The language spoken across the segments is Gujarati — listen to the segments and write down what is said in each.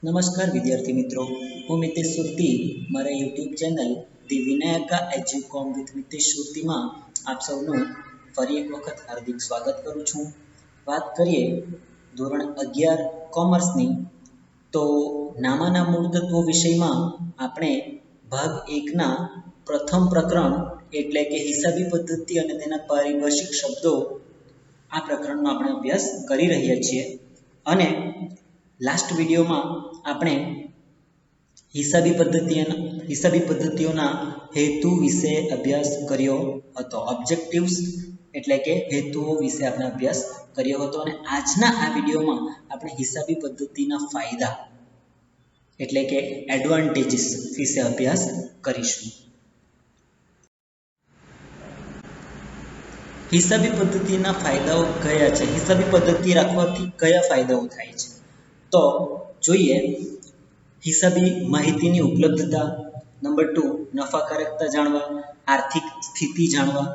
નમસ્કાર વિદ્યાર્થી મિત્રો, હું મિતેશ સુરતી મારા YouTube channel the Vinayaka Educom with Mitesh સુરતીમાં આપ સૌનું ફરી એક વખત હાર્દિક સ્વાગત કરું છું. વાત કરીએ ધોરણ 11 કોમર્સની, તો નામાના મૂળ તત્વો વિષયમાં આપણે ભાગ 1ના પ્રથમ પ્રકરણ એટલે કે હિસાબી પદ્ધતિ અને તેના પારિભાષિક શબ્દો આ પ્રકરણનો આપણે અભ્યાસ કરી રહ્યા છીએ. અને લાસ્ટ વિડીયોમાં આપણે હિસાબી પદ્ધતિઓના હેતુ વિશે અભ્યાસ કર્યો હતો. ઓબ્જેક્ટિવ્સ એટલે કે હેતુઓ વિશે આપણે અભ્યાસ કર્યો હતો. અને આજના આ વિડીયોમાં આપણે હિસાબી પદ્ધતિના ફાયદા એટલે કે એડવાન્ટેજીસ વિશે અભ્યાસ કરીશું. હિસાબી પદ્ધતિના ફાયદાઓ કયા છે? હિસાબી પદ્ધતિ રાખવાથી કયા ફાયદાઓ થાય છે? તો જોઈએ. હિસાબી માહિતીની ઉપલબ્ધતા. નંબર 2, નફાકારકતા જાણવા, આર્થિક સ્થિતિ જાણવા,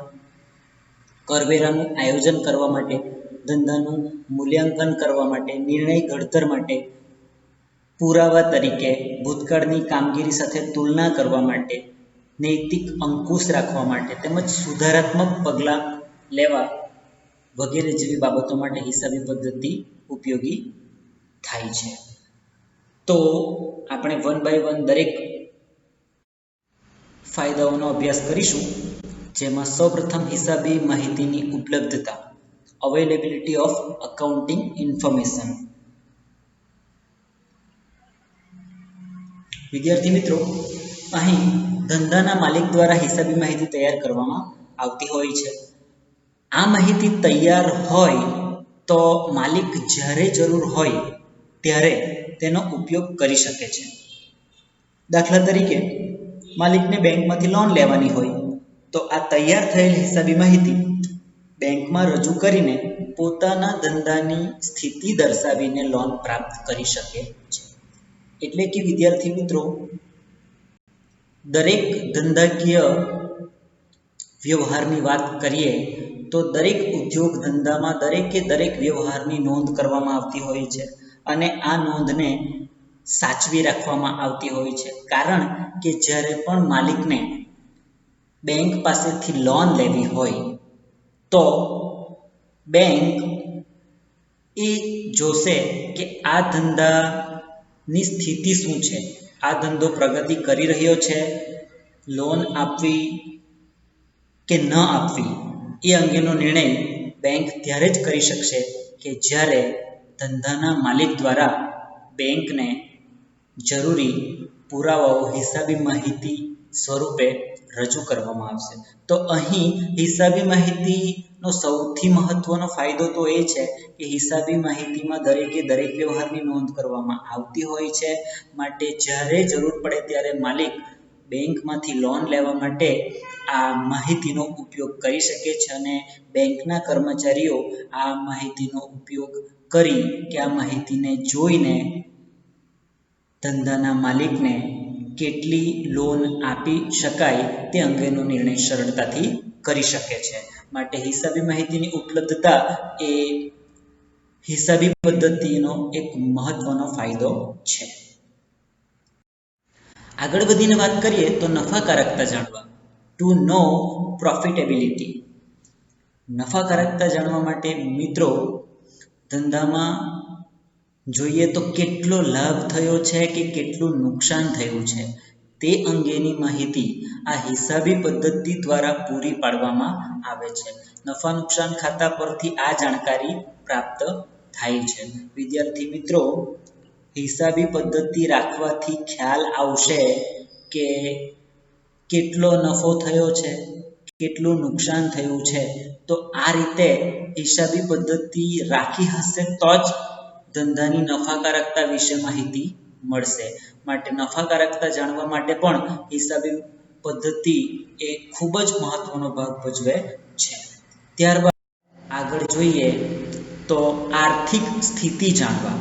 કરવેરાનું આયોજન કરવા માટે, ધંધાનું મૂલ્યાંકન કરવા માટે, નિર્ણય ઘડતર માટે, પુરાવા તરીકે, ભૂતકાળની કામગીરી સાથે તુલના કરવા માટે, નૈતિક અંકુશ રાખવા માટે તેમજ સુધારાત્મક પગલાં લેવા વગેરે જેવી બાબતો માટે હિસાબી પદ્ધતિ ઉપયોગી થાય છે. તો આપણે 1 બાય 1 દરેક ફાયદાઓનો અભ્યાસ કરીશું. જેમાં સૌપ્રથમ હિસાબી માહિતીની ઉપલબ્ધતા, અવેલેબિલિટી ઓફ અકાઉન્ટિંગ ઇન્ફોર્મેશન. વિદ્યાર્થી મિત્રો, અહીં ધંધાના માલિક દ્વારા હિસાબી માહિતી તૈયાર કરવામાં આવતી હોય છે. આ માહિતી તૈયાર હોય તો માલિક જ્યારે જરૂર હોય ત્યારે તેનો ઉપયોગ કરી શકે છે. દાખલા તરીકે માલિકને બેંકમાંથી લોન લેવાની હોય તો આ તૈયાર થયેલ હિસાબી માહિતી બેંકમાં રજૂ કરીને પોતાના ધંધાની સ્થિતિ દર્શાવીને લોન પ્રાપ્ત કરી શકે છે. એટલે કે વિદ્યાર્થી મિત્રો, દરેક ધંધાકીય વ્યવહારની વાત કરીએ તો દરેક ઉદ્યોગ ધંધામાં દરેક વ્યવહારની નોંધ કરવામાં આવતી હોય છે. અને આ નોંધને સાચવી રાખવામાં આવતી હોય છે. કારણ કે જ્યારે પણ માલિકને બેંક પાસેથી લોન લેવી હોય તો બેંક એ જોશે કે આ ધંધાની સ્થિતિ શું છે, આ ધંધો પ્રગતિ કરી રહ્યો છે, લોન આપવી કે ન આપવી એ અંગેનો નિર્ણય બેંક ત્યારે જ કરી શકશે કે જ્યારે ધંધાના માલિક દ્વારા બેંકને જરૂરી પુરાવાઓ હિસાબી માહિતી સ્વરૂપે રજૂ કરવામાં આવશે. તો અહીં હિસાબી માહિતીનો સૌથી મહત્વનો ફાયદો તો એ છે કે હિસાબી માહિતીમાં દરેક વ્યવહારની નોંધ કરવામાં આવતી હોય છે. માટે જ્યારે જરૂર પડે ત્યારે માલિક બેંકમાંથી લોન લેવા માટે આ માહિતીનો ઉપયોગ કરી શકે છે. અને બેંકના કર્મચારીઓ આ માહિતીનો ઉપયોગ કરી કે આ માહિતીને જોઈને ધંધાના માલિકને કેટલી લોન આપી શકાય તે અંગેનો નિર્ણય સરળતાથી કરી શકે છે. માટે હિસાબી માહિતીની ઉપલબ્ધતા એ હિસાબી પદ્ધતિનો એક મહત્વનો ફાયદો છે. આગળ વધીને વાત કરીએ તો નફાકારકતા જાણવા, ટુ નો પ્રોફિટેબિલિટી. નફાકારકતા જાણવા માટે મિત્રો, ધંધામાં જોઈએ તો કેટલો લાભ થયો છે કે કેટલું નુકસાન થયું છે તે અંગેની માહિતી આ હિસાબી પદ્ધતિ દ્વારા પૂરી પાડવામાં આવે છે. નફા નુકસાન ખાતા પરથી આ જાણકારી પ્રાપ્ત થાય છે. વિદ્યાર્થી મિત્રો, હિસાબી પદ્ધતિ રાખવાથી ખ્યાલ આવશે કે કેટલો નફો થયો છે, કેટલું નુકસાન થયું છે. તો આ રીતે હિસાબી પદ્ધતિ રાખી હશે તો જ ધંધાની નફાકારકતા વિશે માહિતી મળશે. માટે નફાકારકતા જાણવા માટે પણ હિસાબી પદ્ધતિ એ ખૂબ જ મહત્વનો ભાગ ભજવે છે. ત્યારબાદ આગળ જોઈએ તો આર્થિક સ્થિતિ જાણવા.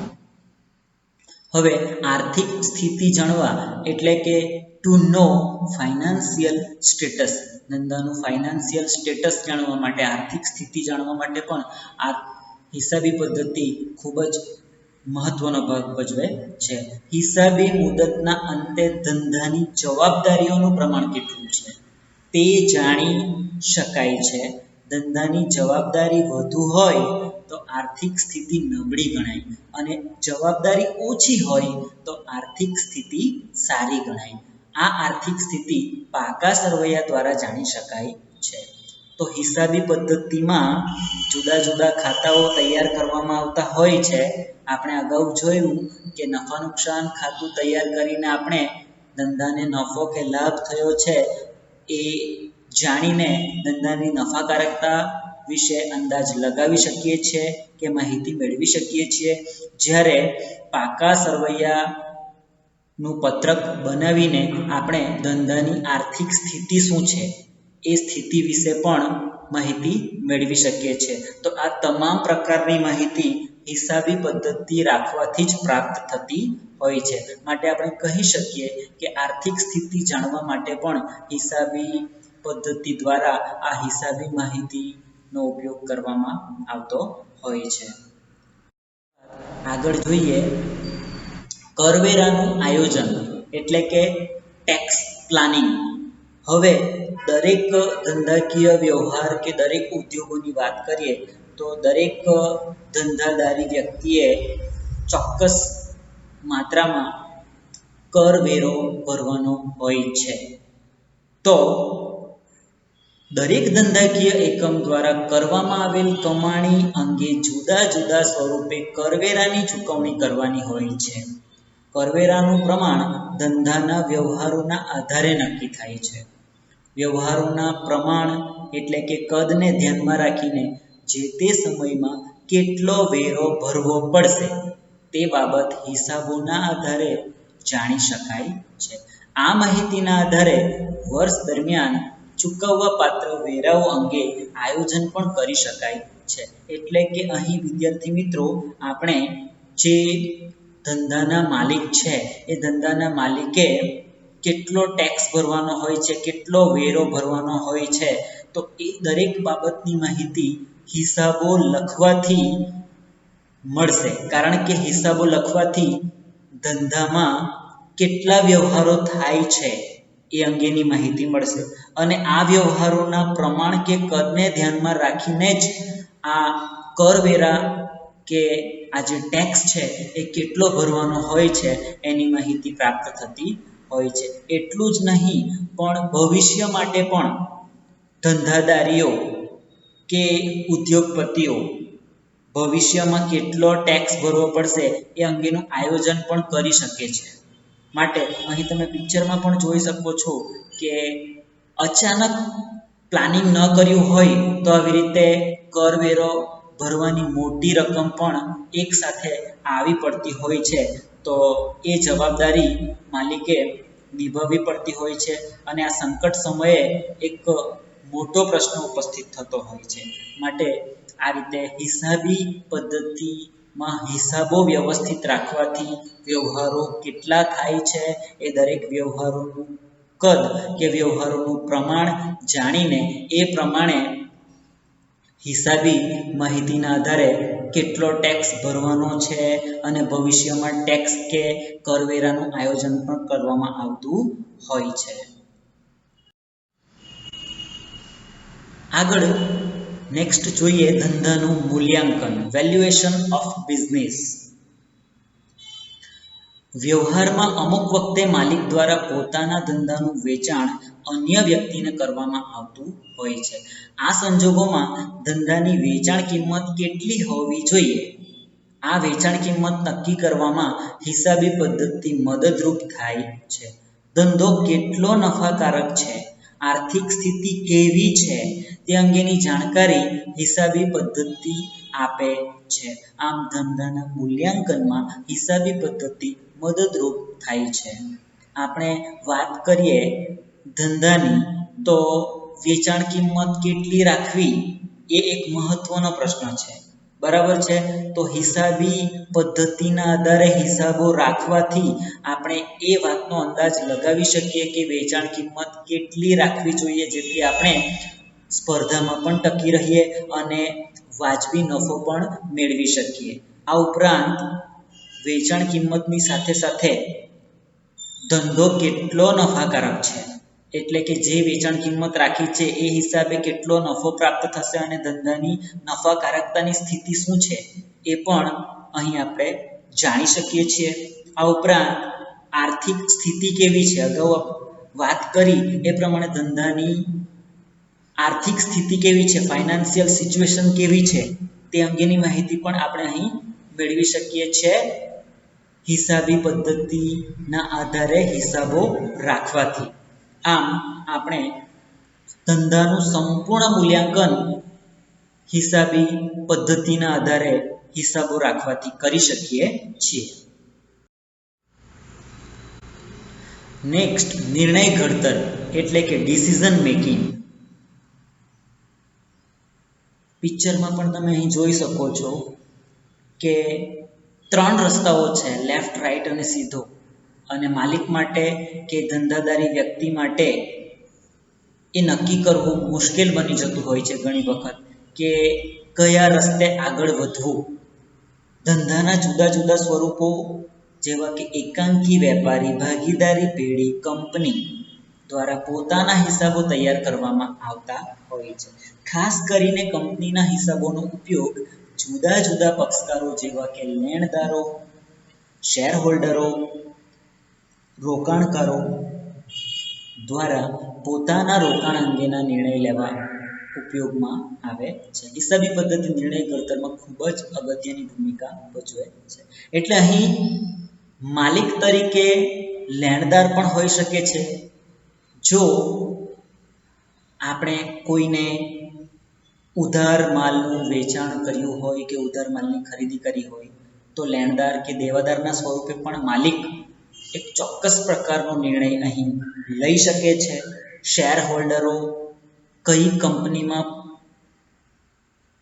હવે આર્થિક સ્થિતિ જાણવા એટલે કે ટુ નો ફાઇનાન્શિયલ સ્ટેટસ. ધંધાનું ફાઇનાન્શિયલ સ્ટેટસ જાણવા માટે, આર્થિક સ્થિતિ જાણવા માટે પણ આ હિસાબી પદ્ધતિ ખૂબ જ મહત્વનો ભાગ ભજવે છે. હિસાબી મુદતના અંતે ધંધાની જવાબદારીઓનું પ્રમાણ કેટલું છે તે જાણી શકાય છે. ધંધાની જવાબદારી વધુ હોય તો આર્થિક સ્થિતિ નબળી ગણાય અને જવાબદારી ઓછી હોય તો આર્થિક સ્થિતિ સારી ગણાય. આ આર્થિક સ્થિતિ પાકા સરવૈયા દ્વારા જાણી શકાય છે. તો હિસાબી પદ્ધતિમાં જુદા જુદા ખાતાઓ તૈયાર કરવામાં આવતા હોય છે. આપણે અગાઉ જોયું કે નફા નુકસાન ખાતું તૈયાર કરીને આપણે ધંધાને નફો કે લાભ થયો છે એ જાણીને ધંધાની નફાકારકતા વિશે અંદાજ લગાવી શકીએ છીએ કે માહિતી મેળવી શકીએ છીએ. જ્યારે પાકા સરવૈયાનું પત્રક બનાવીને આપણે ધંધાની આર્થિક સ્થિતિ શું છે એ સ્થિતિ વિશે પણ માહિતી મેળવી શકીએ છીએ. તો આ તમામ પ્રકારની માહિતી હિસાબી પદ્ધતિ રાખવાથી જ પ્રાપ્ત થતી હોય છે. માટે આપણે કહી શકીએ કે આર્થિક સ્થિતિ જાણવા માટે પણ હિસાબી પદ્ધતિ દ્વારા આ હિસાબી માહિતીનો ઉપયોગ કરવામાં આવતો હોય છે. આગળ જોઈએ કરવેરાનું આયોજન એટલે કે ટેક્સ પ્લાનિંગ. હવે દરેક ધંધાકીય વ્યવહાર કે દરેક ઉદ્યોગોની વાત કરીએ તો દરેક ધંધાદારી વ્યક્તિએ ચોક્કસ માત્રામાં કરવેરો ભરવાનો હોય છે. તો દરેક ધંધાકીય એકમ દ્વારા કરવામાં આવેલ કમાણી અંગે જુદા જુદા સ્વરૂપે કરવેરાની ચૂકવણી કરવાની હોય છે. કરવેરાનું પ્રમાણ ધંધાના વ્યવહારોના આધારે નક્કી થાય છે. વ્યવહારોના પ્રમાણ એટલે કે કદને ધ્યાનમાં રાખીને જે તે સમયમાં કેટલો વેરો ભરવો પડશે તે બાબત હિસાબોના આધારે જાણી શકાય છે. આ માહિતીના આધારે વર્ષ દરમિયાન ચૂકવવા પાત્ર વેરાઓ અંગે આયોજન પણ કરી શકાય છે. એટલે કે અહીં વિદ્યાર્થી મિત્રો આપણે જે ધંધાના માલિક છે એ ધંધાના માલિકે કેટલો ટેક્સ ભરવાનો હોય છે, કેટલો વેરો ભરવાનો હોય છે, તો એ દરેક બાબતની માહિતી હિસાબો લખવાથી મળશે. કારણ કે હિસાબો લખવાથી ધંધામાં કેટલા વ્યવહારો થાય છે એ અંગેની માહિતી મળશે અને આ વ્યવહારોના પ્રમાણ કે કદને ધ્યાનમાં રાખીને જ આ કરવેરા કે આ જે ટેક્સ છે એ કેટલો ભરવાનો હોય છે એની માહિતી પ્રાપ્ત થતી હોય છે. એટલું જ નહીં પણ ભવિષ્ય માટે પણ ધંધાદારીઓ કે ઉદ્યોગપતિઓ ભવિષ્યમાં કેટલો ટેક્સ ભરવો પડશે એ અંગેનું આયોજન પણ કરી શકે છે. માટે અહીં તમે પિક્ચરમાં પણ જોઈ શકો છો કે અચાનક પ્લાનિંગ ન કર્યું હોય તો આવી રીતે કરવેરો ભરવાની મોટી રકમ પણ એકસાથે આવી પડતી હોય છે. તો એ જવાબદારી માલિકે નિભાવવી પડતી હોય છે અને આ સંકટ સમયે એક મોટો પ્રશ્ન ઉપસ્થિત થતો હોય છે. માટે આ રીતે હિસાબી પદ્ધતિમાં હિસાબો વ્યવસ્થિત રાખવાથી વ્યવહારો કેટલા થાય છે એ દરેક વ્યવહારોનું કદ કે વ્યવહારોનું પ્રમાણ જાણીને એ પ્રમાણે હિસાબી માહિતીના આધારે કેટલો ટેક્સ ભરવાનો છે અને ભવિષ્યમાં ટેક્સ કે કરવેરાનું આયોજન પણ કરવામાં આવતું હોય છે. આગળ નેક્સ્ટ જોઈએ ધંધાનું મૂલ્યાંકન, વેલ્યુએશન ઓફ બિઝનેસ. વ્યવહારમાં અમુક વખતે માલિક દ્વારા પોતાના ધંધાનું વેચાણ અન્ય વ્યક્તિને કરવામાં આવતું હોય છે. આ સંજોગોમાં ધંધાની વેચાણ કિંમત કેટલી હોવી જોઈએ આ વેચાણ કિંમત નક્કી કરવામાં હિસાબી પદ્ધતિ મદદરૂપ થાય છે. ધંધો કેટલો નફાકારક છે, આર્થિક સ્થિતિ કેવી છે તે અંગેની જાણકારી હિસાબી પદ્ધતિ આપે છે. આમ ધંધાના મૂલ્યાંકનમાં હિસાબી પદ્ધતિ મદદરૂપ થાય છે. આપણે વાત કરીએ ધંધાની તો વેચાણ કિંમત કેટલી રાખવી એ એક મહત્વનો પ્રશ્ન છે. બરાબર છે. તો હિસાબી પદ્ધતિના આધારે હિસાબો રાખવાથી આપણે એ વાતનો અંદાજ લગાવી શકીએ કે વેચાણ કિંમત કેટલી રાખવી જોઈએ જેથી આપણે સ્પર્ધામાં પણ ટકી રહીએ અને વાજબી નફો પણ મેળવી શકીએ. આ ઉપરાંત વેચાણ કિંમતની સાથે સાથે ધંધો કેટલો નફાકારક છે, એટલે કે જે વેચાણ કિંમત રાખી છે એ હિસાબે કેટલો નફો પ્રાપ્ત થશે અને ધંધાની નફાકારકતાની સ્થિતિ શું છે એ પણ અહીં આપણે જાણી શકીએ છીએ. આ ઉપરાંત આર્થિક સ્થિતિ કેવી છે, અગાઉ વાત કરી એ પ્રમાણે ધંધાની આર્થિક સ્થિતિ કેવી છે, ફાઇનાન્શિયલ સિચ્યુએશન કેવી છે તે અંગેની માહિતી પણ આપણે અહીં મેળવી શકીએ છીએ હિસાબી પદ્ધતિના આધારે હિસાબો રાખવાથી. આમ આપણે ધંધાનું સંપૂર્ણ મૂલ્યાંકન હિસાબી પદ્ધતિના આધારે હિસાબો રાખવાથી કરી શકીએ છીએ. નેક્સ્ટ, નિર્ણય ઘડતર એટલે કે ડિસિઝન મેકિંગ. પિક્ચરમાં પણ તમે અહીં જોઈ શકો છો કે 3 રસ્તાઓ છે, લેફ્ટ, રાઈટ અને સીધો. અને માલિક માટે કે ધંધાદારી વ્યક્તિ માટે એ નક્કી કરવું મુશ્કેલ બની જતું હોય છે ઘણી વખત કે કયા રસ્તે આગળ વધવું. ધંધાના જુદા જુદા સ્વરૂપો જેવા કે એકાંકી વેપારી, ભાગીદારી પેઢી, કંપની દ્વારા પોતાના હિસાબો તૈયાર કરવામાં આવતા હોય છે. ખાસ કરીને કંપનીના હિસાબોનો ઉપયોગ જુદા જુદા પક્ષકારો જેવા કે લેણદારો, શેર હોલ્ડરો, રોકાણકારો દ્વારા પોતાના રોકાણ અંગેના નિર્ણય લેવા ઉપયોગમાં આવે છે. હિસાબી પદ્ધતિ નિર્ણય ઘડતરમાં ખૂબ જ અગત્યની ભૂમિકા ભજવે છે. એટલે અહીં માલિક તરીકે લેણદાર પણ હોઈ શકે છે. જો આપણે કોઈને ઉધાર માલનું વેચાણ કર્યું હોય કે ઉધાર માલની ખરીદી કરી હોય તો લેણદાર કે દેવાદારના સ્વરૂપે પણ માલિક એક ચોક્કસ પ્રકારનો નિર્ણય અહીં લઈ શકે છે. શેર હોલ્ડરો કઈ કંપનીમાં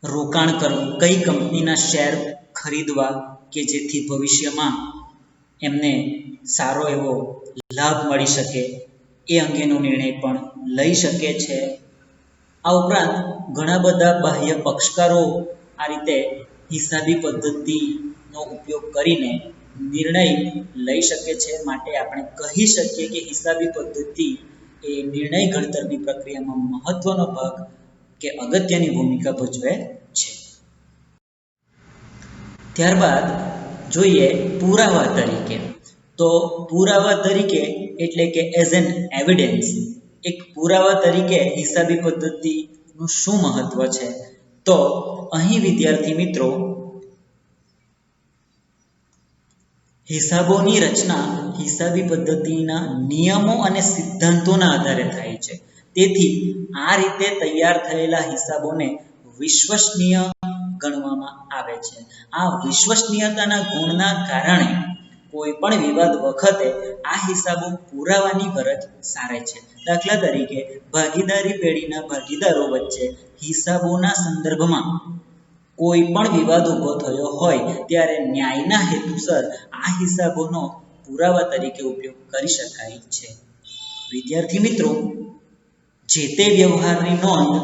રોકાણ કરવું, કઈ કંપનીના શેર ખરીદવા કે જેથી ભવિષ્યમાં એમને સારો એવો લાભ મળી શકે એ અંગેનો નિર્ણય પણ લઈ શકે છે. આ ઉપરાંત ઘણા બધા બાહ્ય પક્ષકારો આ રીતે હિસાબી પદ્ધતિનો ઉપયોગ કરીને નિર્ણય લઈ શકે છે. માટે આપણે કહી શકીએ કે હિસાબી પદ્ધતિ એ નિર્ણય ઘડતરની પ્રક્રિયામાં મહત્વનો ભાગ કે અગત્યની ભૂમિકા ભજવે છે. ત્યારબાદ જોઈએ પુરાવા તરીકે. તો પુરાવા તરીકે એટલે કે એઝ એન એવિડન્સ, એક પુરાવા તરીકે હિસાબી પદ્ધતિનું શું મહત્વ છે? તો અહીં વિદ્યાર્થી મિત્રો, હિસાબોની રચના હિસાબી પદ્ધતિના નિયમો અને સિદ્ધાંતોના આધારે થાય છે. તેથી આ રીતે તૈયાર થયેલા હિસાબોને વિશ્વસનીય ગણવામાં આવે છે. આ વિશ્વસનીયતાના ગુણના કારણે કોઈ પણ વિવાદ વખતે આ હિસાબો પુરાવાની ગરજ સારે છે. દાખલા તરીકે ભાગીદારી પેઢીના ભાગીદારો વચ્ચે હિસાબોના સંદર્ભમાં કોઈ પણ વિવાદ ઊભો થયો હોય ત્યારે ન્યાયના હેતુસર આ હિસાબોનો પુરાવા તરીકે ઉપયોગ કરી શકાય છે. વિદ્યાર્થી મિત્રો, જે તે વ્યવહારની નોંધ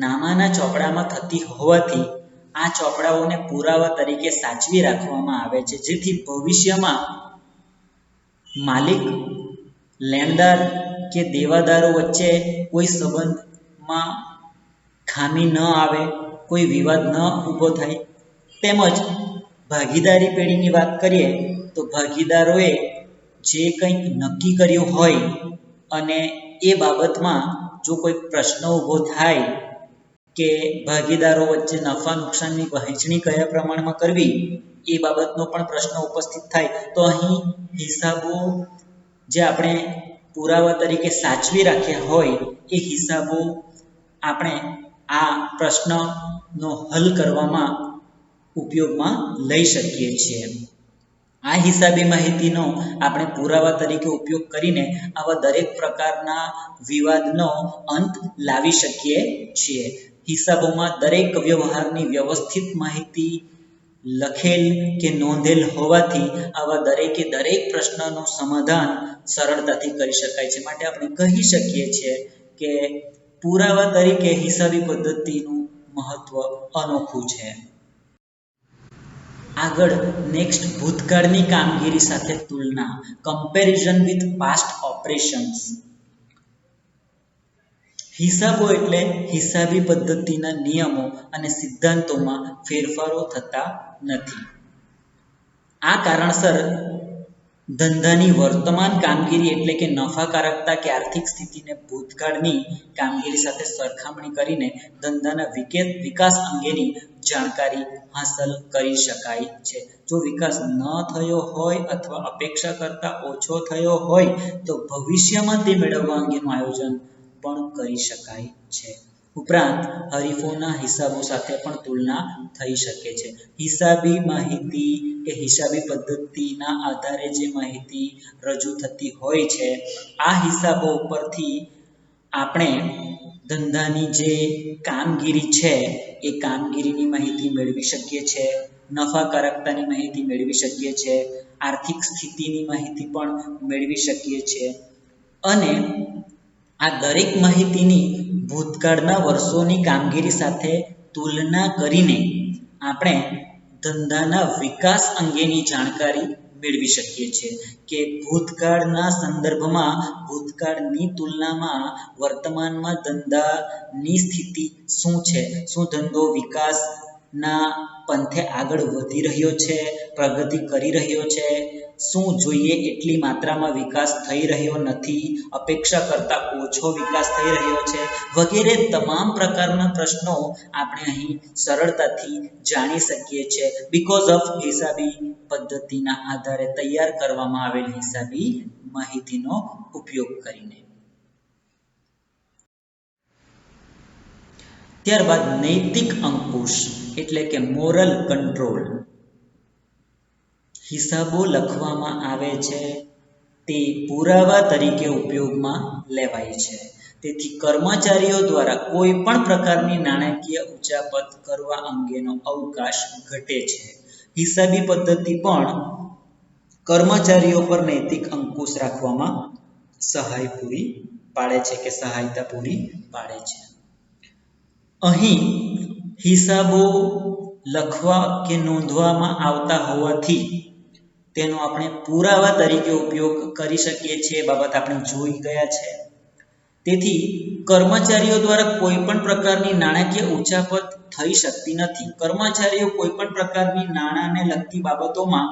નામાના ચોપડામાં થતી હોવાથી આ ચોપડાઓને પુરાવા તરીકે સાચવી રાખવામાં આવે છે, જેથી ભવિષ્યમાં માલિક, લેણદાર કે દેવાદારો વચ્ચે કોઈ સંબંધમાં ખામી ન આવે, કોઈ વિવાદ ન ઊભો થાય. તેમજ ભાગીદારી પેઢીની વાત કરીએ તો ભાગીદારોએ જે કંઈક નક્કી કર્યું હોય અને એ બાબતમાં જો કોઈ પ્રશ્ન ઊભો થાય કે ભાગીદારો વચ્ચે નફા નુકસાનની વહેંચણી કયા પ્રમાણમાં કરવી, એ બાબતનો પણ પ્રશ્ન ઉપસ્થિત થાય તો અહીં હિસાબો જે આપણે પુરાવા તરીકે સાચવી રાખ્યા હોય એ હિસાબો આપણે આ પ્રશ્નનો હલ કરવામાં ઉપયોગમાં લઈ શકીએ છીએ. આ હિસાબી માહિતીનો આપણે પુરાવા તરીકે ઉપયોગ કરીને આવા દરેક પ્રકારના વિવાદનો અંત લાવી શકીએ છીએ. હિસાબોમાં દરેક વ્યવહારની વ્યવસ્થિત માહિતી લખેલ કે નોંધેલ હોવાથી આવા દરેકે દરેક પ્રશ્નનું સમાધાન સરળતાથી કરી શકાય છે. માટે આપણે કહી શકીએ છીએ કે પુરાવા તરીકે હિસાબી પદ્ધતિનું મહત્વ અનોખું છે. આગળ નેક્સ્ટ ભૂતકાળની કામગીરી સાથે તુલના, કમ્પેરિઝન વિથ પાસ્ટ ઓપરેશન્સ. હિસાબો એટલે હિસાબી પદ્ધતિના નિયમો અને સિદ્ધાંતોમાં ફેરફારો થતા નથી. આ કારણસર ધંધાની વર્તમાન કામગીરી એટલે કે નફાકારકતા કે આર્થિક સ્થિતિને ભૂતકાળની કામગીરી સાથે સરખામણી કરીને ધંધાના વિકાસ અંગેની જાણકારી હાંસલ કરી શકાય છે. જો વિકાસ ન થયો હોય અથવા અપેક્ષા કરતાં ઓછો થયો હોય તો ભવિષ્યમાં તે મેળવવા અંગેનું આયોજન પણ કરી શકાય છે. ઉપરાંત હરીફોના હિસાબો સાથે પણ તુલના થઈ શકે છે. હિસાબી માહિતી કે હિસાબી પદ્ધતિના આધારે જે માહિતી રજૂ થતી હોય છે, આ હિસાબો ઉપરથી આપણે ધંધાની જે કામગીરી છે એ કામગીરીની માહિતી મેળવી શકીએ છીએ, નફાકારકતાની માહિતી મેળવી શકીએ છીએ, આર્થિક સ્થિતિની માહિતી પણ મેળવી શકીએ છીએ. અને આ દરેક માહિતીની ભૂતકાળના વર્ષોની કામગીરી સાથે તુલના કરીને આપણે ધંધાના વિકાસ અંગેની જાણકારી મેળવી શકીએ છીએ કે ભૂતકાળના સંદર્ભમાં, ભૂતકાળની તુલનામાં વર્તમાનમાં ધંધાની સ્થિતિ શું છે, શું ધંધો વિકાસના પંથે આગળ વધી રહ્યો છે, પ્રગતિ કરી રહ્યો છે, શું જોઈએ એટલી માત્રામાં વિકાસ થઈ રહ્યો નથી, અપેક્ષા કરતાં ઓછો વિકાસ થઈ રહ્યો છે, વગેરે તમામ પ્રકારના પ્રશ્નો આપણે અહીં સરળતાથી જાણી શકીએ છીએ બીકોઝ ઓફ હિસાબી પદ્ધતિના આધારે તૈયાર કરવામાં આવેલ હિસાબી માહિતીનો ઉપયોગ કરીને. ત્યારબાદ નૈતિક અંકુશ એટલે કે મોરલ કંટ્રોલ. હિસાબો લખવામાં આવે છે તે પુરાવા તરીકે ઉપયોગમાં લેવાય છે. તેથી કર્મચારીઓ દ્વારા કોઈ પણ પ્રકારની નાણાકીય ઉચાપત કરવા અંગેનો અવકાશ ઘટે છે. હિસાબી પદ્ધતિ પણ કર્મચારીઓ પર નૈતિક અંકુશ રાખવામાં સહાય પૂરી પાડે છે કે સહાયતા પૂરી પાડે છે. અહીં હિસાબો લખવા કે નોંધવામાં આવતા હોવાથી તેનો આપણે પુરાવા તરીકે ઉપયોગ કરી શકીએ છીએ, બાબત આપણે જોઈ ગયા છે. તેથી કર્મચારીઓ દ્વારા કોઈ પણ પ્રકારની નાણાકીય ઉચાપત થઈ શકતી નથી. કર્મચારીઓ કોઈ પણ પ્રકારની નાણાંને લગતી બાબતોમાં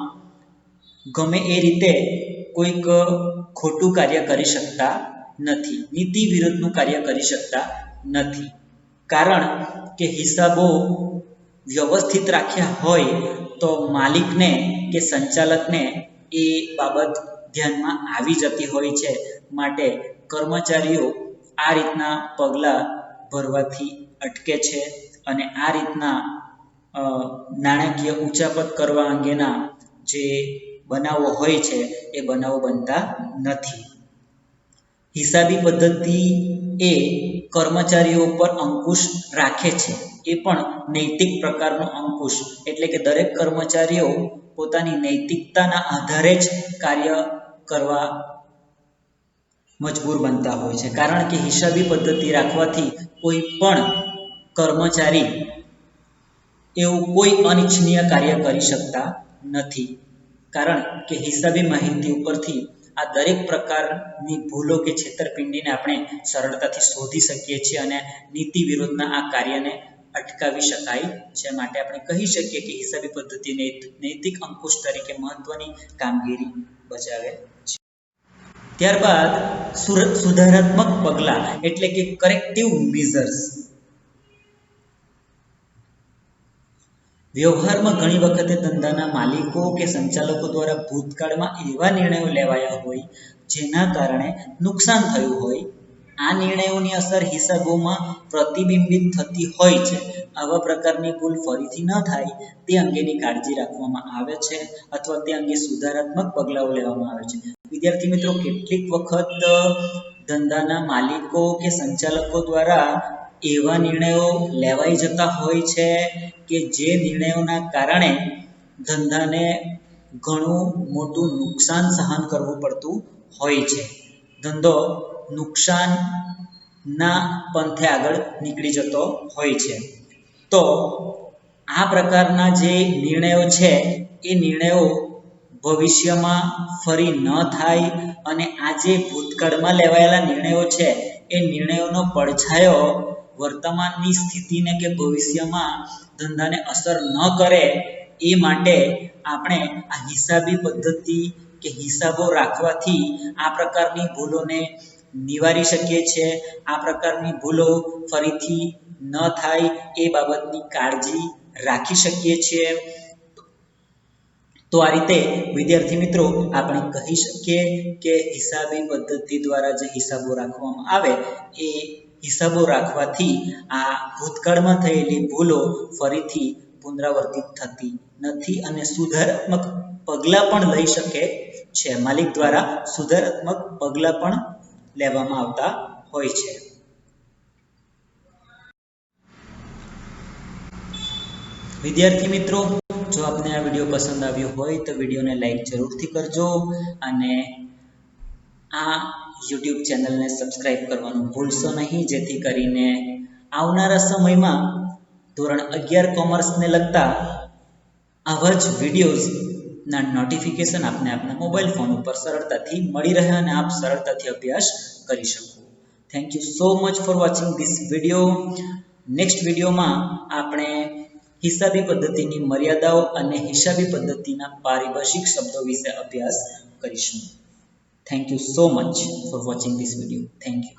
ગમે એ રીતે કોઈક ખોટું કાર્ય કરી શકતા નથી, નીતિ વિરુદ્ધનું કાર્ય કરી શકતા નથી. કારણ કે હિસાબો વ્યવસ્થિત રાખ્યા હોય તો માલિકને કે સંચાલકને એ બાબત ધ્યાનમાં આવી જતી હોય છે. માટે કર્મચારીઓ આ રીતના પગલાં ભરવાથી અટકે છે અને આ રીતના નાણાકીય ઉચાપત કરવા અંગેના જે બનાવો હોય છે એ બનાવો બનતા નથી. હિસાબી પદ્ધતિ એ કર્મચારીઓ પર અંકુશ રાખે છે, એ પણ નૈતિક પ્રકારનો અંકુશ, એટલે કે દરેક કર્મચારીઓ પોતાની નૈતિકતાના આધારે જ કાર્ય કરવા મજબૂર બનતા હોય છે. કારણ કે હિસાબી પદ્ધતિ રાખવાથી કોઈ પણ કર્મચારી એવું કોઈ અનિચ્છનીય કાર્ય કરી શકતા નથી. કારણ કે હિસાબી માહિતી ઉપરથી આ દરેક પ્રકારની ભૂલો કે છેતરપિંડીને આપણે સરળતાથી શોધી શકીએ છીએ અને નીતિ વિરુદ્ધના આ કાર્યને અટકાવી શકાય છે. માટે આપણે કહી શકીએ કે હિસાબી પદ્ધતિ નૈતિક અંકુશ તરીકે મહત્વની કામગીરી બજાવે છે. ત્યારબાદ સુધારાત્મક પગલાં એટલે કે કરેક્ટિવ મેઝર્સ. વ્યવહારમાં ઘણી વખતે ધંધાના માલિકો કે સંચાલકો દ્વારા ભૂતકાળમાં એવા નિર્ણયો લેવાયા હોય જેના કારણે નુકસાન થયું હોય. આ નિર્ણયોની અસર હિસાબોમાં પ્રતિબિંબિત થતી હોય છે. આવા પ્રકારની ભૂલ ફરીથી ન થાય તે અંગેની કાળજી રાખવામાં આવે છે અથવા તે અંગે સુધારાત્મક પગલાઓ લેવામાં આવે છે. વિદ્યાર્થી મિત્રો, કેટલીક વખત ધંધાના માલિકો કે સંચાલકો દ્વારા એવા નિર્ણયો લેવાઈ જતા હોય છે કે જે નિર્ણયોના કારણે ધંધાને ઘણું મોટું નુકસાન સહન કરવું પડતું હોય છે. ધંધો નુકસાનના પંથે આગળ નીકળી જતો હોય છે. તો આ પ્રકારના જે નિર્ણયો છે એ નિર્ણયો ભવિષ્યમાં ફરી ન થાય અને આ જે ભૂતકાળમાં લેવાયેલા નિર્ણયો છે એ નિર્ણયોનો પડછાયો વર્તમાનની સ્થિતિને કે ભવિષ્યમાં ધંધાને અસર ન કરે એ માટે આપણે આ હિસાબી પદ્ધતિ કે હિસાબો રાખવાથી આ પ્રકારની ભૂલોને નિવારી શકીએ છીએ. આ પ્રકારની ભૂલો ફરીથી ન થાય એ બાબતની કાળજી રાખી શકીએ છીએ. તો આ રીતે વિદ્યાર્થી મિત્રો આપણે કહી શકીએ કે હિસાબી પદ્ધતિ દ્વારા જે હિસાબો રાખવામાં આવે એ હિસાબો રાખવાથી આ ભૂતકાળમાં થયેલી ભૂલો ફરીથી પુનરાવર્તિત થતી નથી અને સુધારાત્મક પગલાં પણ લઈ શકે છે. માલિક દ્વારા સુધારાત્મક પગલાં પણ લેવામાં આવતા હોય છે. વિદ્યાર્થી મિત્રો, જો આપને આ વિડીયો પસંદ આવ્યો હોય તો વિડીયોને લાઈક જરૂરથી કરજો અને આ YouTube ચેનલને સબસ્ક્રાઈબ કરવાનું ભૂલશો નહીં, જેથી કરીને આવનારા સમયમાં ધોરણ 11 કોમર્સને લગતા આવા જ વિડીયોઝના નોટિફિકેશન આપને આપના મોબાઈલ ફોન ઉપર સરળતાથી મળી રહે અને આપ સરળતાથી અભ્યાસ કરી શકો. Thank you so much for watching this video. Next વિડીયોમાં આપણે હિસાબી પદ્ધતિની મર્યાદાઓ અને હિસાબી પદ્ધતિના પારિભાષિક શબ્દો વિશે અભ્યાસ કરીશું. Thank you so much for watching this video. Thank you.